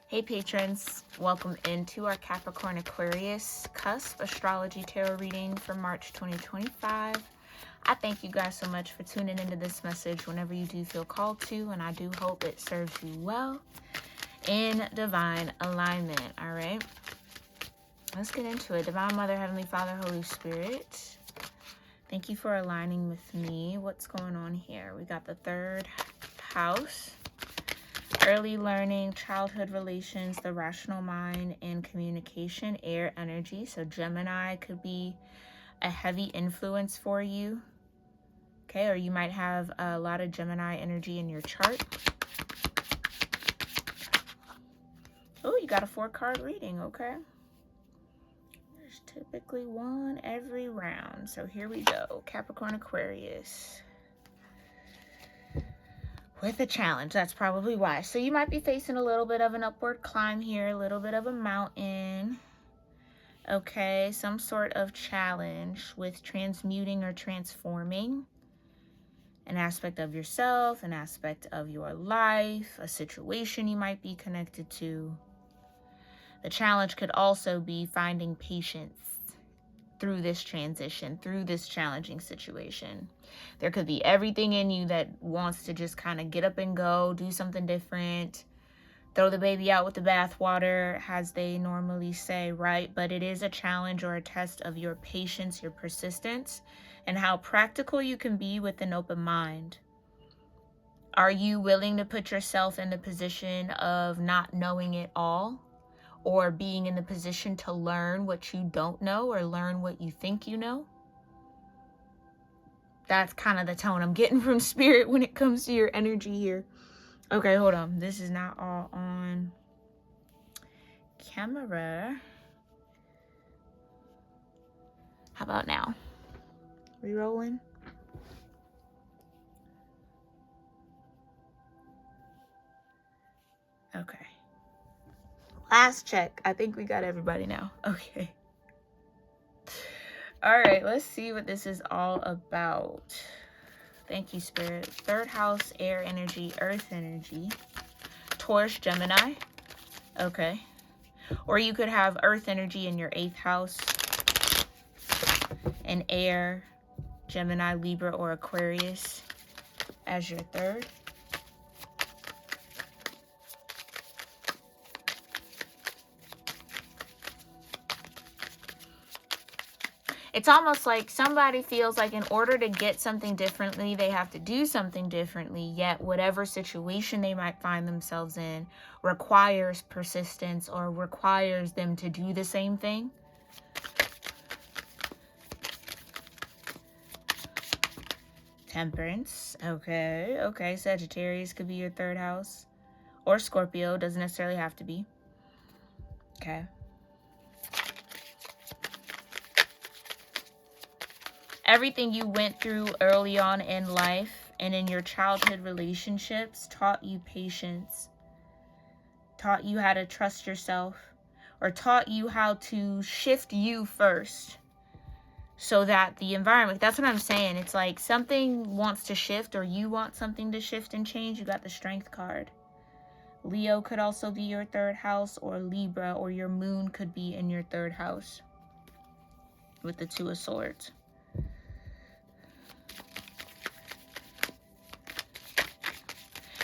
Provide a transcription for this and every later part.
Hey patrons, welcome into our Capricorn Aquarius Cusp Astrology Tarot reading for March 2025. I thank you guys so much for tuning into this message whenever you do feel called to, and I do hope it serves you well in divine alignment. All right, let's get into it. Divine Mother, Heavenly Father, Holy Spirit, thank you for aligning with me. What's going on here? We got the third house. Early learning, childhood relations, the rational mind, and communication, air energy. So Gemini could be a heavy influence for you. Okay, or you might have a lot of Gemini energy in your chart. Oh, you got a 4-card reading, okay. There's typically one every round. So here we go, Capricorn Aquarius. With a challenge, that's probably why. So you might be facing a little bit of an upward climb here, a little bit of a mountain. Okay, some sort of challenge with transmuting or transforming an aspect of yourself, an aspect of your life, a situation you might be connected to. The challenge could also be finding patience through this transition, through this challenging situation. There could be everything in you that wants to just kind of get up and go, do something different, throw the baby out with the bathwater, as they normally say, right? But it is a challenge or a test of your patience, your persistence, and how practical you can be with an open mind. Are you willing to put yourself in the position of not knowing it all, or being in the position to learn what you don't know or learn what you think you know? That's kind of the tone I'm getting from Spirit when it comes to your energy here. Okay, hold on. This is not all on camera. How about now? We rolling? Okay. Last check. I think we got everybody now. Okay. All right, let's see what this is all about. Thank you, Spirit. Third house, air energy, earth energy. Taurus, Gemini. Okay. Or you could have earth energy in your 8th house and air, Gemini, Libra, or Aquarius as your 3rd. It's almost like somebody feels like in order to get something differently, they have to do something differently, yet whatever situation they might find themselves in requires persistence or requires them to do the same thing. Temperance. Okay. Sagittarius could be your 3rd house. Or Scorpio. Doesn't necessarily have to be. Okay. Everything you went through early on in life and in your childhood relationships taught you patience, taught you how to trust yourself, or taught you how to shift you first so that the environment, that's what I'm saying. It's like something wants to shift or you want something to shift and change. You got the Strength card. Leo could also be your 3rd house, or Libra, or your moon could be in your 3rd house with the 2 of Swords.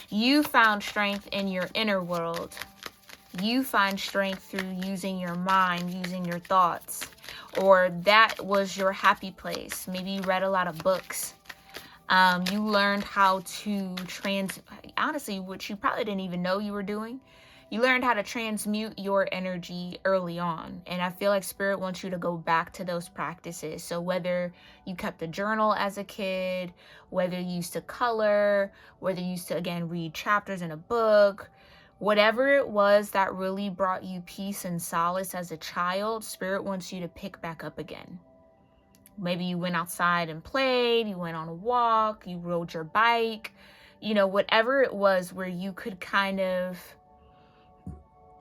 You found strength in your inner world. You find strength through using your mind, using your thoughts, or that was your happy place. Maybe you read a lot of books. You learned how to honestly, which you probably didn't even know you were doing. You learned how to transmute your energy early on. And I feel like Spirit wants you to go back to those practices. So whether you kept a journal as a kid, whether you used to color, whether you used to, again, read chapters in a book, whatever it was that really brought you peace and solace as a child, Spirit wants you to pick back up again. Maybe you went outside and played, you went on a walk, you rode your bike, you know, whatever it was where you could kind of,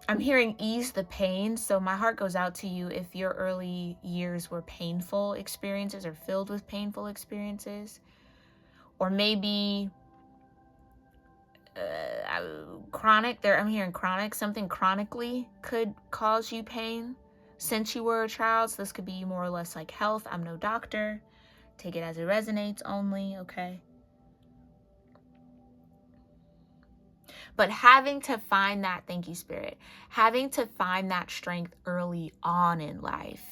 I'm hearing ease the pain. So my heart goes out to you if your early years were painful experiences or filled with painful experiences. Or maybe chronic. I'm hearing chronic. Something chronically could cause you pain since you were a child. So this could be more or less like health. I'm no doctor. Take it as it resonates only, okay? But having to find that, thank you, Spirit, having to find that strength early on in life.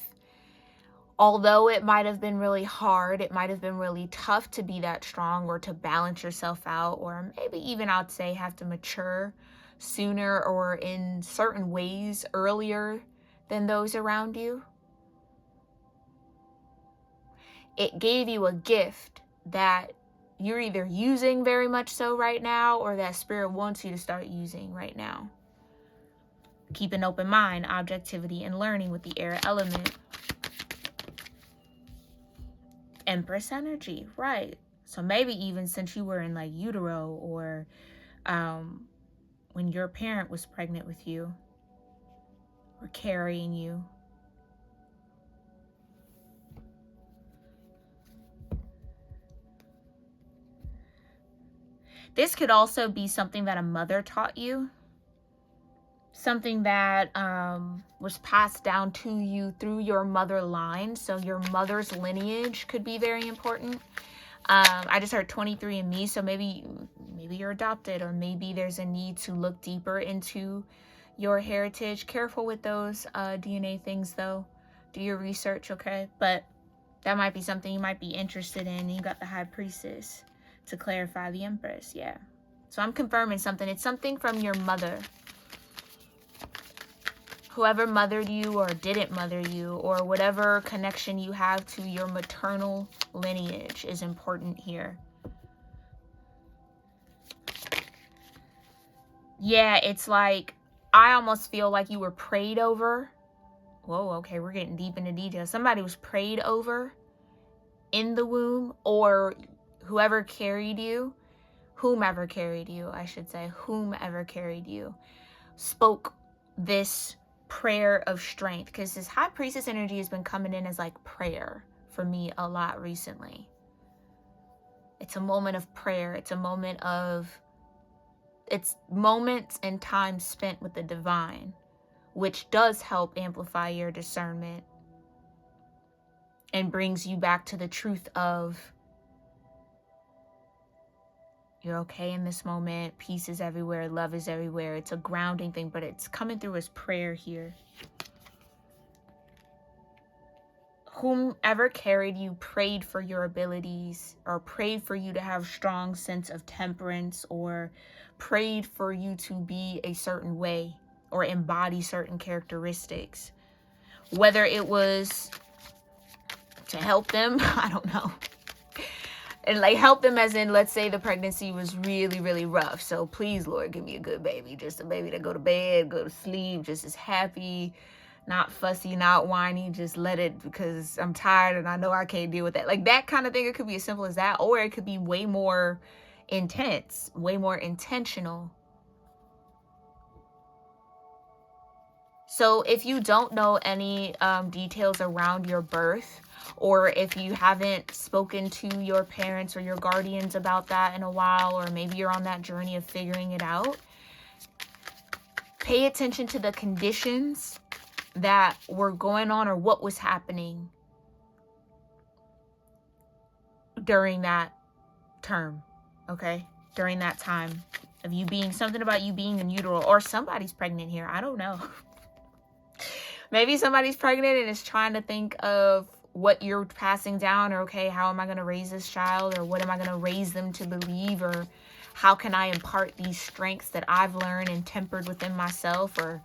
Although it might have been really hard, it might have been really tough to be that strong or to balance yourself out, or maybe even I'd say have to mature sooner or in certain ways earlier than those around you. It gave you a gift that you're either using very much so right now, or that Spirit wants you to start using right now. Keep an open mind, objectivity, and learning with the air element. Empress energy, right? So maybe even since you were in like utero, or when your parent was pregnant with you or carrying you. This could also be something that a mother taught you. Something that was passed down to you through your mother line. So your mother's lineage could be very important. I just heard 23andMe, so maybe you're adopted, or maybe there's a need to look deeper into your heritage. Careful with those DNA things, though. Do your research, okay? But that might be something you might be interested in. You got the High Priestess to clarify the Empress, yeah. So I'm confirming something. It's something from your mother. Whoever mothered you or didn't mother you, or whatever connection you have to your maternal lineage is important here. Yeah, it's like, I almost feel like you were prayed over. Whoa, okay, we're getting deep into details. Somebody was prayed over in the womb, or whoever carried you, whomever carried you, I should say, whomever carried you, spoke this prayer of strength, because this High Priestess energy has been coming in as like prayer for me a lot recently. It's a moment of prayer. It's moments and time spent with the divine, which does help amplify your discernment and brings you back to the truth of you're okay in this moment, peace is everywhere, love is everywhere. It's a grounding thing, but it's coming through as prayer here. Whomever carried you prayed for your abilities, or prayed for you to have strong sense of temperance, or prayed for you to be a certain way or embody certain characteristics. Whether it was to help them, I don't know. And like help them as in, let's say the pregnancy was really, really rough. So please, Lord, give me a good baby. Just a baby to go to bed, go to sleep, just as happy, not fussy, not whiny. Just let it, because I'm tired and I know I can't deal with that. Like that kind of thing. It could be as simple as that. Or it could be way more intense, way more intentional. So if you don't know any details around your birth, or if you haven't spoken to your parents or your guardians about that in a while, or maybe you're on that journey of figuring it out, pay attention to the conditions that were going on, or what was happening during that term, okay? During that time of you being, something about you being in utero, or somebody's pregnant here. I don't know. Maybe somebody's pregnant and is trying to think of what you're passing down, or okay, how am I going to raise this child, or what am I going to raise them to believe, or how can I impart these strengths that I've learned and tempered within myself. Or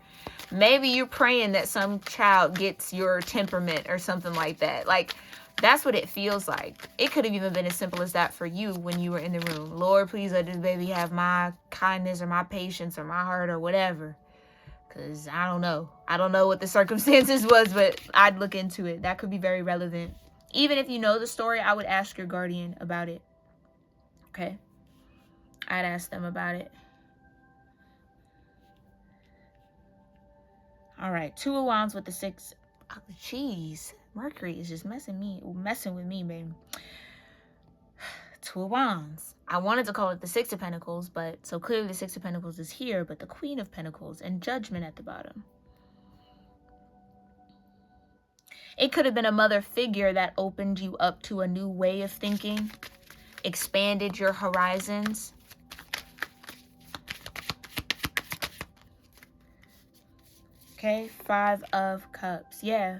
maybe you're praying that some child gets your temperament or something like that. Like that's what it feels like. It could have even been as simple as that for you when you were in the room. Lord, please let this baby have my kindness or my patience or my heart or whatever. Because I don't know what the circumstances was, but I'd look into it. That could be very relevant. Even if you know the story, I would ask your guardian about it. Okay? I'd ask them about it. All right. 2 of Wands with the 6. Oh, jeez. Mercury is just messing with me, baby. 2 Two of Wands. I wanted to call it the Six of Pentacles, but so clearly the Six of Pentacles is here, but the Queen of Pentacles and Judgment at the bottom. It could have been a mother figure that opened you up to a new way of thinking, expanded your horizons. Okay, Five of Cups. Yeah.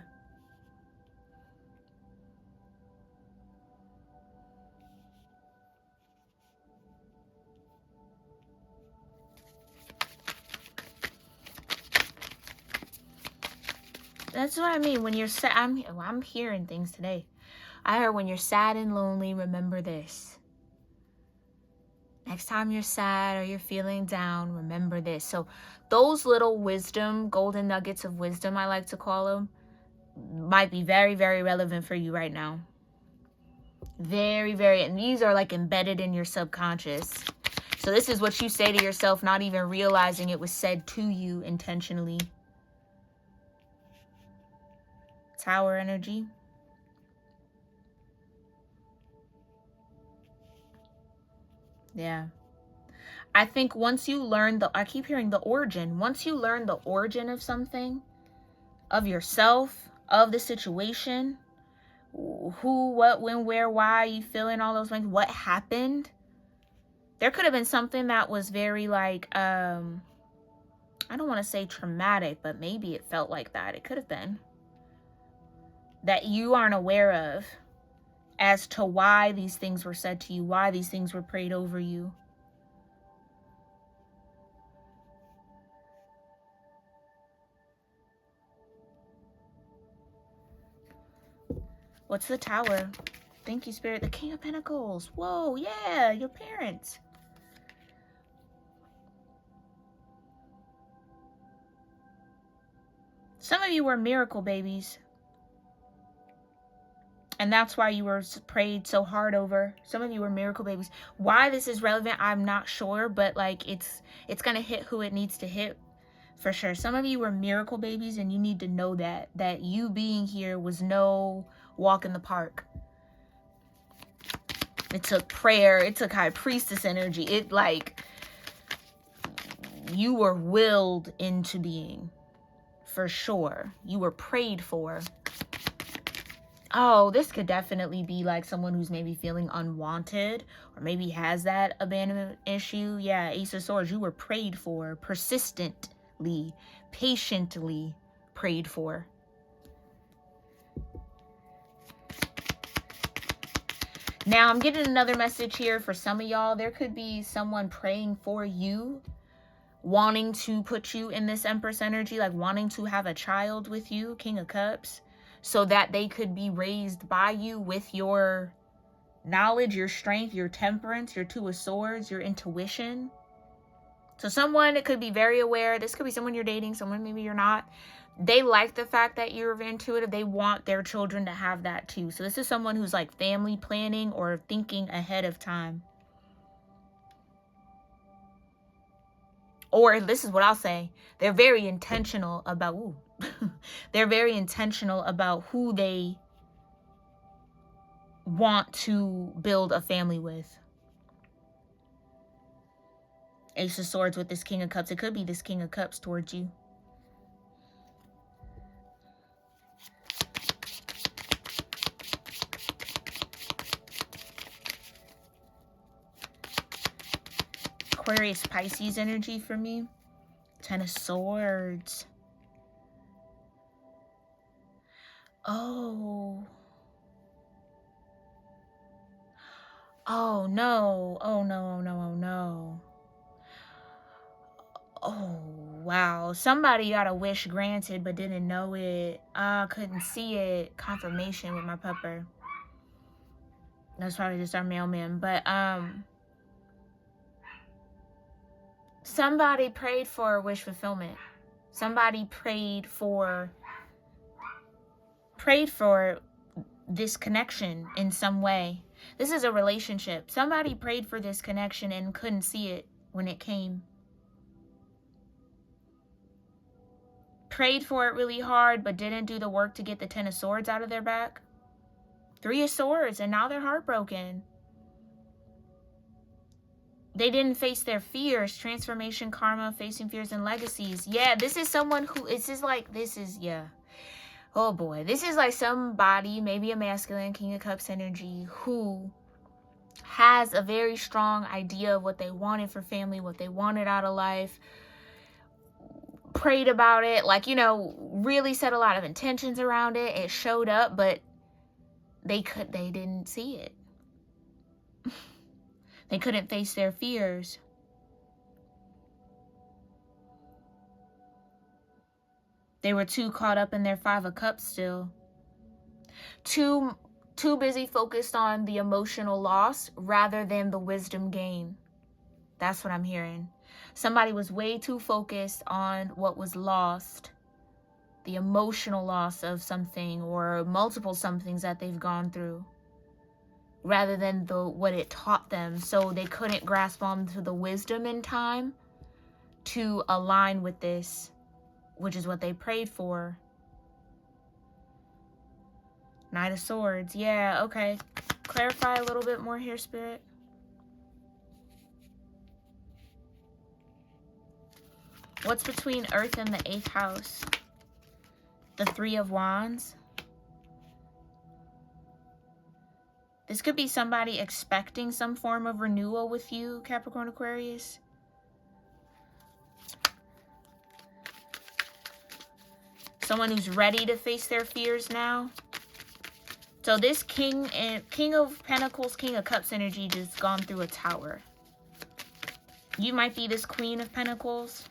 That's what I mean. When you're sad, I'm hearing things today. I heard when you're sad and lonely, remember this. Next time you're sad or you're feeling down, remember this. So those little wisdom, golden nuggets of wisdom, I like to call them, might be very, very relevant for you right now. Very, very, and these are like embedded in your subconscious. So this is what you say to yourself, not even realizing it was said to you intentionally. Tower energy. Yeah. I think once you learn I keep hearing the origin. Once you learn the origin of something, of yourself, of the situation, who, what, when, where, why, you feeling all those things, what happened. There could have been something that was very like, I don't want to say traumatic, but maybe it felt like that. It could have been. That you aren't aware of as to why these things were said to you, why these things were prayed over you. What's the Tower? Thank you, Spirit. The King of Pentacles. Whoa, yeah, your parents. Some of you were miracle babies. And that's why you were prayed so hard over. Some of you were miracle babies. Why this is relevant, I'm not sure. But like it's going to hit who it needs to hit for sure. Some of you were miracle babies and you need to know that. That you being here was no walk in the park. It took prayer. It took high priestess energy. It like you were willed into being. For sure. You were prayed for. Oh, this could definitely be like someone who's maybe feeling unwanted or maybe has that abandonment issue. Yeah, Ace of Swords, you were prayed for, persistently, patiently prayed for. Now, I'm getting another message here for some of y'all. There could be someone praying for you, wanting to put you in this Empress energy, like wanting to have a child with you, King of Cups, so that they could be raised by you with your knowledge, your strength, your temperance, your Two of Swords, your intuition. So someone, it could be very aware. This could be someone you're dating, someone maybe you're not. They like the fact that you're intuitive. They want their children to have that too. So this is someone who's like family planning or thinking ahead of time. Or this is what I'll say. They're very intentional about, they're very intentional about who they want to build a family with. Ace of Swords with this King of Cups. It could be this King of Cups towards you. Aquarius, Pisces energy for me. Ten of Swords. Oh. Oh, no. Oh, no, oh, no, oh, no. Oh, wow. Somebody got a wish granted but didn't know it. Couldn't see it. Confirmation with my pupper. That's probably just our mailman. But, somebody prayed for wish fulfillment. Somebody prayed for this connection in some way. This is a relationship. Somebody prayed for this connection and couldn't see it when it came. Prayed for it really hard, but didn't do the work to get the Ten of Swords out of their back. Three of Swords, and now they're heartbroken. They didn't face their fears. Transformation, karma, facing fears and legacies. Yeah, this is someone who, yeah. Oh boy, this is like somebody, maybe a masculine King of Cups energy, who has a very strong idea of what they wanted for family, what they wanted out of life, prayed about it, like, you know, really set a lot of intentions around it. It showed up, but they didn't see it. They couldn't face their fears. They were too caught up in their Five of Cups still. Too busy focused on the emotional loss rather than the wisdom gain. That's what I'm hearing. Somebody was way too focused on what was lost, the emotional loss of something or multiple somethings that they've gone through, rather than what it taught them. So they couldn't grasp onto the wisdom in time to align with this, which is what they prayed for. Knight of Swords. Yeah, okay. Clarify a little bit more here, Spirit. What's between Earth and the 8th house? The Three of Wands. This could be somebody expecting some form of renewal with you, Capricorn, Aquarius. Someone who's ready to face their fears now. So this King of Pentacles, King of Cups energy just gone through a tower. You might be this Queen of Pentacles.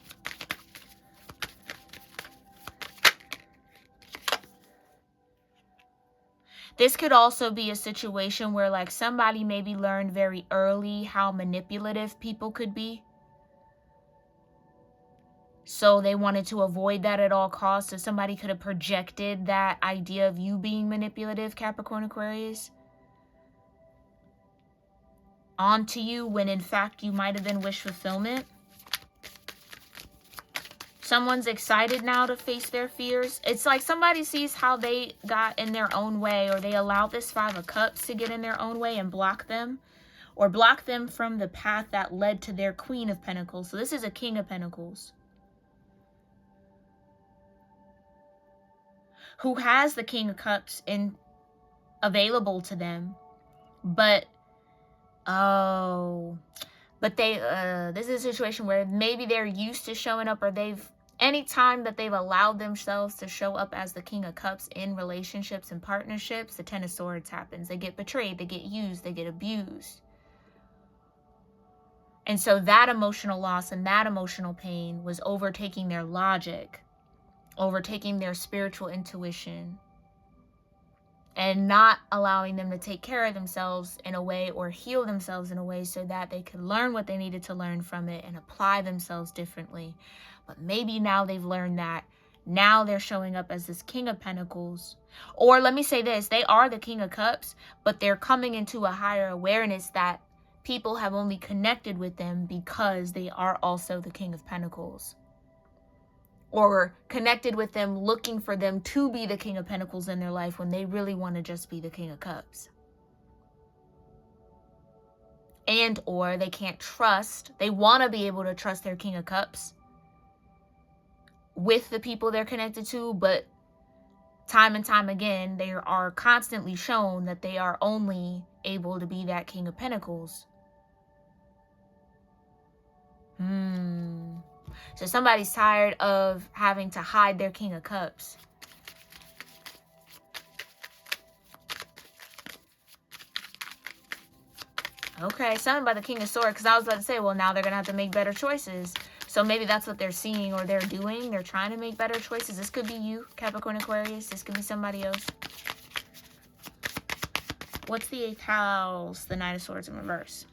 This could also be a situation where like somebody maybe learned very early how manipulative people could be. So they wanted to avoid that at all costs. So somebody could have projected that idea of you being manipulative, Capricorn, Aquarius, onto you when in fact you might have been wish fulfillment. Someone's excited now to face their fears. It's like somebody sees how they got in their own way, or they allowed this Five of Cups to get in their own way and block them, or block them from the path that led to their Queen of Pentacles. So this is a King of Pentacles who has the King of Cups available to them, but this is a situation where maybe they're used to showing up, or any time that they've allowed themselves to show up as the King of Cups in relationships and partnerships, the Ten of Swords happens. They get betrayed, they get used, they get abused. And so that emotional loss and that emotional pain was overtaking their logic, overtaking their spiritual intuition, and not allowing them to take care of themselves in a way, or heal themselves in a way, so that they could learn what they needed to learn from it and apply themselves differently. But maybe now they've learned that. Now they're showing up as this King of Pentacles. Or let me say this, they are the King of Cups, but they're coming into a higher awareness that people have only connected with them because they are also the King of Pentacles. Or connected with them looking for them to be the King of Pentacles in their life when they really want to just be the King of Cups. And or they can't trust, they want to be able to trust their King of Cups with the people they're connected to, but time and time again, they are constantly shown that they are only able to be that King of Pentacles. So somebody's tired of having to hide their King of Cups. Okay, something about the King of Swords, because I was about to say, well, now they're going to have to make better choices. So maybe that's what they're seeing or they're doing. They're trying to make better choices. This could be you, Capricorn, Aquarius. This could be somebody else. What's the 8th house? The Knight of Swords in reverse.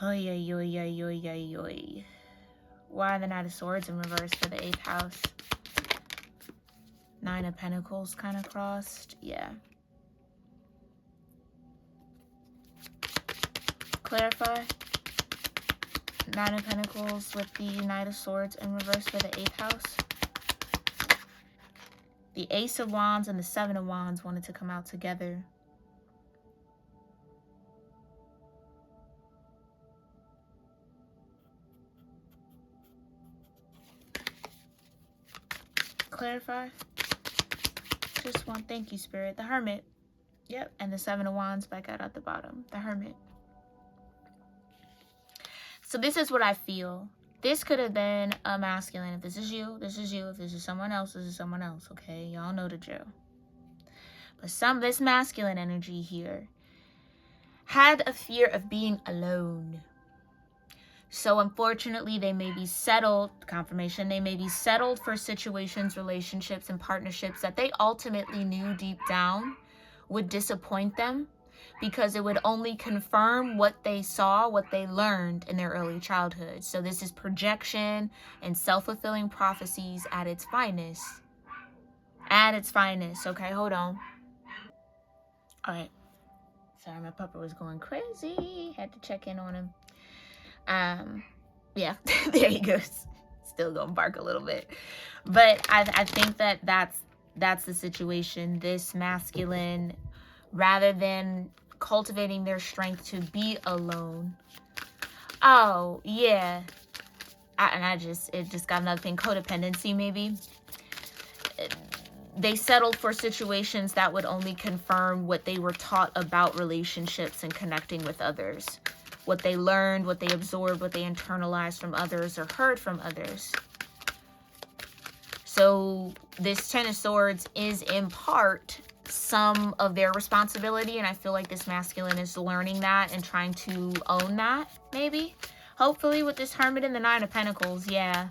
Oy, oy, oy, oy, oy, oy, oy. Why the Knight of Swords in reverse for the 8th house? Nine of Pentacles kind of crossed. Yeah. Clarify. Nine of Pentacles with the Knight of Swords in reverse for the 8th house. The Ace of Wands and the Seven of Wands wanted to come out together. clarify? Just one. Thank you, Spirit. The Hermit. Yep. And the Seven of Wands back out at the bottom. The Hermit. So this is what I feel. This could have been a masculine. If this is you, this is you. If this is someone else, this is someone else. Okay? Y'all know the drill. But this masculine energy here had a fear of being alone. So unfortunately, they may be settled, confirmation, they may be settled for situations, relationships, and partnerships that they ultimately knew deep down would disappoint them, because it would only confirm what they saw, what they learned in their early childhood. So this is projection and self-fulfilling prophecies at its finest. At its finest. Okay, hold on. All right. Sorry, my pupper was going crazy. Had to check in on him. Yeah, there he goes. Still gonna bark a little bit. But I think that's the situation. This masculine, rather than cultivating their strength to be alone. Oh, yeah. It just got another thing. Codependency, maybe. They settled for situations that would only confirm what they were taught about relationships and connecting with others. What they learned, what they absorbed, what they internalized from others or heard from others. So this Ten of Swords is in part some of their responsibility, and I feel like this masculine is learning that and trying to own that, maybe. Hopefully with this Hermit and the Nine of Pentacles, yeah.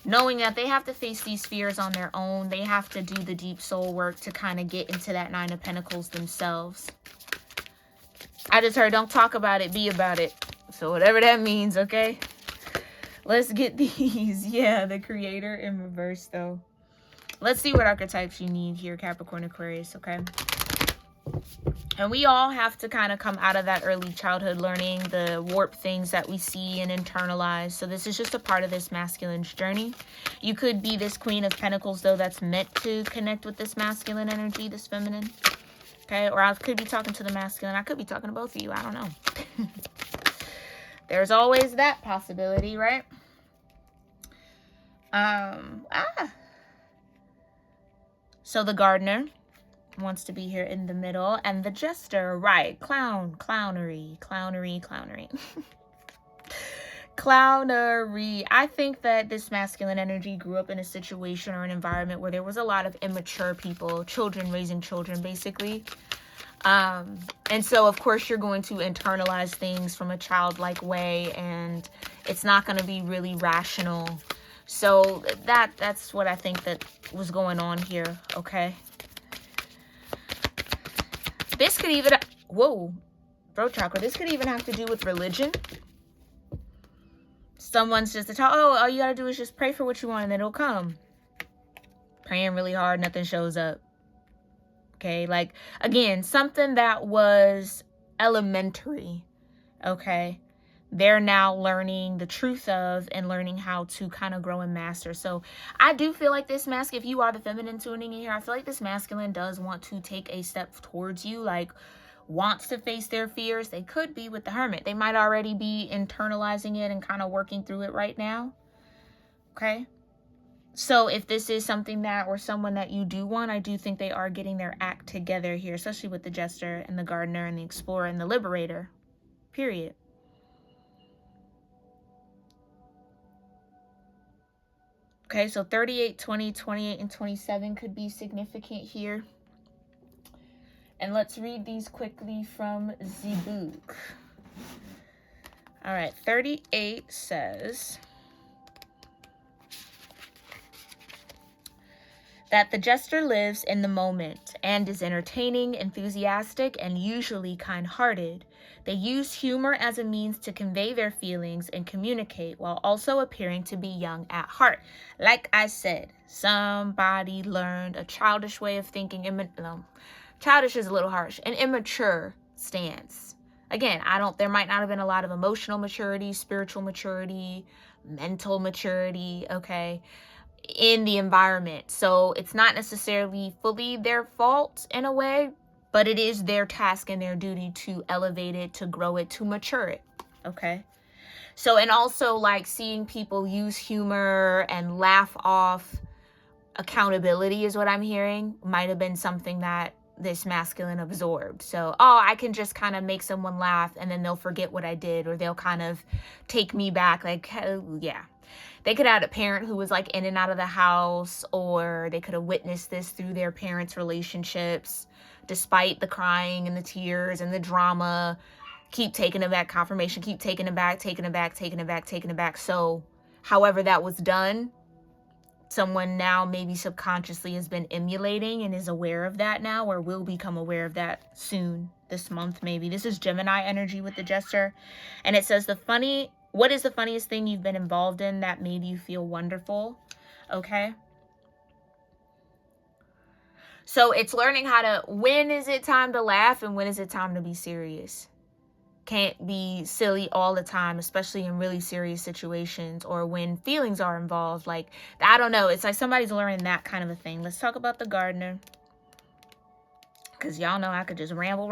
Knowing that they have to face these fears on their own. They have to do the deep soul work to kind of get into that Nine of Pentacles themselves. I just heard, don't talk about it, be about it. So whatever that means, okay? Let's get these. Yeah, the Creator in reverse, though. Let's see what archetypes you need here, Capricorn, Aquarius, okay? And we all have to kind of come out of that early childhood learning, the warped things that we see and internalize. So this is just a part of this masculine's journey. You could be this Queen of Pentacles, though, that's meant to connect with this masculine energy, this feminine. Okay, or I could be talking to the masculine. I could be talking to both of you. I don't know. There's always that possibility, right? So the Gardener wants to be here in the middle. And the Jester, right. Clownery. Clownery. I think that this masculine energy grew up in a situation or an environment where there was a lot of immature people, children raising children, basically. And so, of course, you're going to internalize things from a childlike way, and it's not going to be really rational. So that's what I think that was going on here, okay? This could even, whoa, throat chakra, this could even have to do with religion. Someone's just all you gotta do is just pray for what you want and then it'll come. Praying really hard, nothing shows up. Okay, like, again, something that was elementary, okay? They're now learning the truth of and learning how to kind of grow and master. So I do feel like this if you are the feminine tuning in here, I feel like this masculine does want to take a step towards you, like wants to face their fears. They could be with the Hermit. They might already be internalizing it and kind of working through it right now. Okay. So if this is something that, or someone that you do want, I do think they are getting their act together here, especially with the Jester and the Gardener and the Explorer and the Liberator, period. Okay, so 38, 20, 28, and 27 could be significant here. And let's read these quickly from the book. All right, 38 says that the Jester lives in the moment and is entertaining, enthusiastic, and usually kind-hearted. They use humor as a means to convey their feelings and communicate while also appearing to be young at heart. Like I said, somebody learned a childish way of thinking. Childish is a little harsh. An immature stance. Again, there might not have been a lot of emotional maturity, spiritual maturity, mental maturity, okay, in the environment. So it's not necessarily fully their fault in a way, but it is their task and their duty to elevate it, to grow it, to mature it, okay? So, and also like seeing people use humor and laugh off accountability is what I'm hearing. Might have been something that this masculine absorbed. So, oh, I can just kind of make someone laugh and then they'll forget what I did, or they'll kind of take me back. Like, oh, yeah. They could have had a parent who was like in and out of the house, or they could have witnessed this through their parents' relationships, despite the crying and the tears and the drama. Keep taking it back, confirmation, keep taking it back, taking it back, taking it back, taking it back. So, however that was done, someone now maybe subconsciously has been emulating and is aware of that now, or will become aware of that soon, this month maybe. This is Gemini energy with the Jester. And it says what is the funniest thing you've been involved in that made you feel wonderful? Okay. So it's learning when is it time to laugh and when is it time to be serious? Can't be silly all the time, especially in really serious situations or when feelings are involved. Like, I don't know. It's like somebody's learning that kind of a thing. Let's talk about the gardener, because y'all know I could just ramble.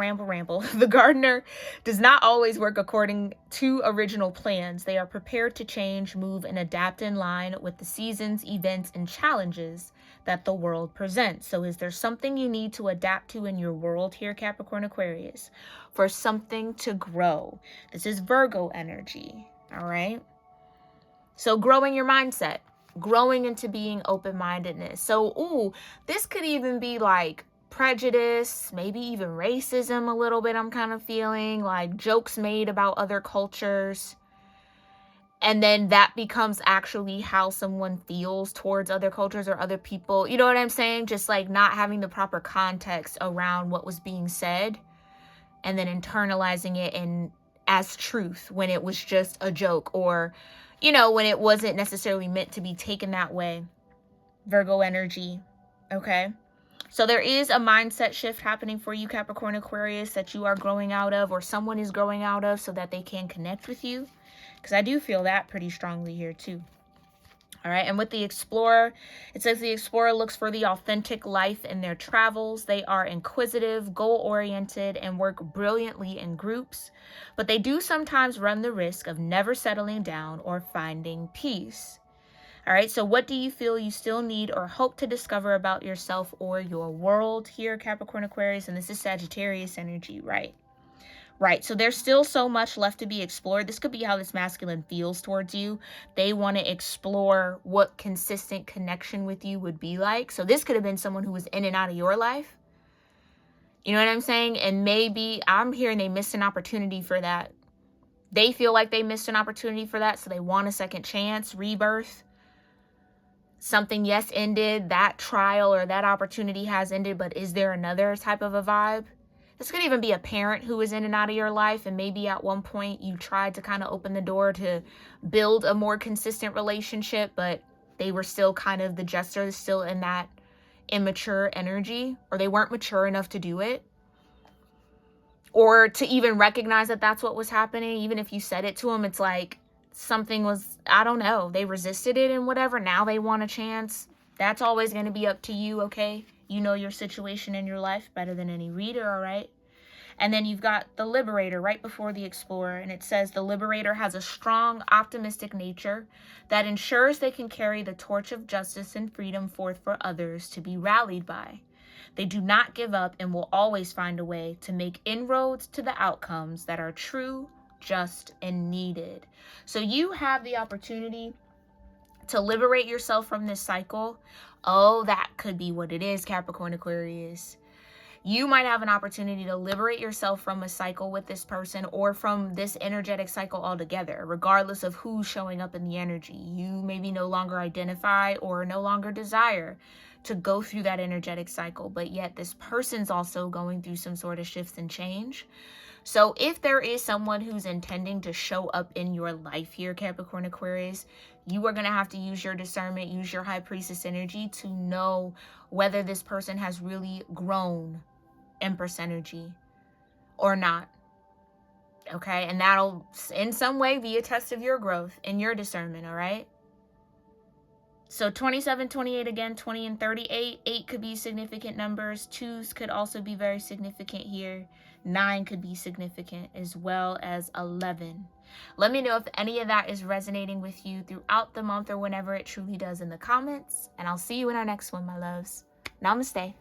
The gardener does not always work according to original plans. They are prepared to change, move, and adapt in line with the seasons, events, and challenges that the world presents. So is there something you need to adapt to in your world here, Capricorn, Aquarius, for something to grow? This is Virgo energy, all right? So growing your mindset, growing into being open-mindedness. So, this could even be like prejudice, maybe even racism a little bit. I'm kind of feeling like jokes made about other cultures, and then that becomes actually how someone feels towards other cultures or other people. You know what I'm saying? Just like not having the proper context around what was being said, and then internalizing it as truth when it was just a joke, or when it wasn't necessarily meant to be taken that way. Virgo energy. Okay. So there is a mindset shift happening for you, Capricorn, Aquarius, that you are growing out of, or someone is growing out of, so that they can connect with you. Because I do feel that pretty strongly here too. All right. And with the explorer, it says the explorer looks for the authentic life in their travels. They are inquisitive, goal-oriented, and work brilliantly in groups. But they do sometimes run the risk of never settling down or finding peace. All right, so what do you feel you still need or hope to discover about yourself or your world here, Capricorn, Aquarius? And this is Sagittarius energy, right? Right, so there's still so much left to be explored. This could be how this masculine feels towards you. They want to explore what consistent connection with you would be like. So this could have been someone who was in and out of your life. You know what I'm saying? And maybe I'm hearing they missed an opportunity for that. They feel like they missed an opportunity for that, so they want a second chance, rebirth. Something, yes, ended, that trial or that opportunity has ended, but is there another type of a vibe? This could even be a parent who is in and out of your life, and maybe at one point you tried to kind of open the door to build a more consistent relationship, but they were still kind of, the Jester is still in that immature energy, or they weren't mature enough to do it, or to even recognize that that's what was happening. Even if you said it to them, it's like something was, I don't know, they resisted it and whatever. Now they want a chance. That's always going to be up to you, okay? You know your situation in your life better than any reader, all right? And then you've got the Liberator right before the Explorer, and it says the Liberator has a strong, optimistic nature that ensures they can carry the torch of justice and freedom forth for others to be rallied by. They do not give up and will always find a way to make inroads to the outcomes that are true, just, and needed. So you have the opportunity to liberate yourself from this cycle. Oh, that could be what it is, Capricorn, Aquarius. You might have an opportunity to liberate yourself from a cycle with this person, or from this energetic cycle altogether, regardless of who's showing up in the energy. You maybe no longer identify or no longer desire to go through that energetic cycle, but yet this person's also going through some sort of shifts and change. So if there is someone who's intending to show up in your life here, Capricorn, Aquarius, you are going to have to use your discernment, use your High Priestess energy to know whether this person has really grown, Empress energy, or not. Okay, and that'll in some way be a test of your growth and your discernment, all right? So 27, 28 again, 20 and 38. 8 could be significant numbers. 2s could also be very significant here. 9 could be significant, as well as 11. Let me know if any of that is resonating with you throughout the month or whenever it truly does in the comments. And I'll see you in our next one, my loves. Namaste.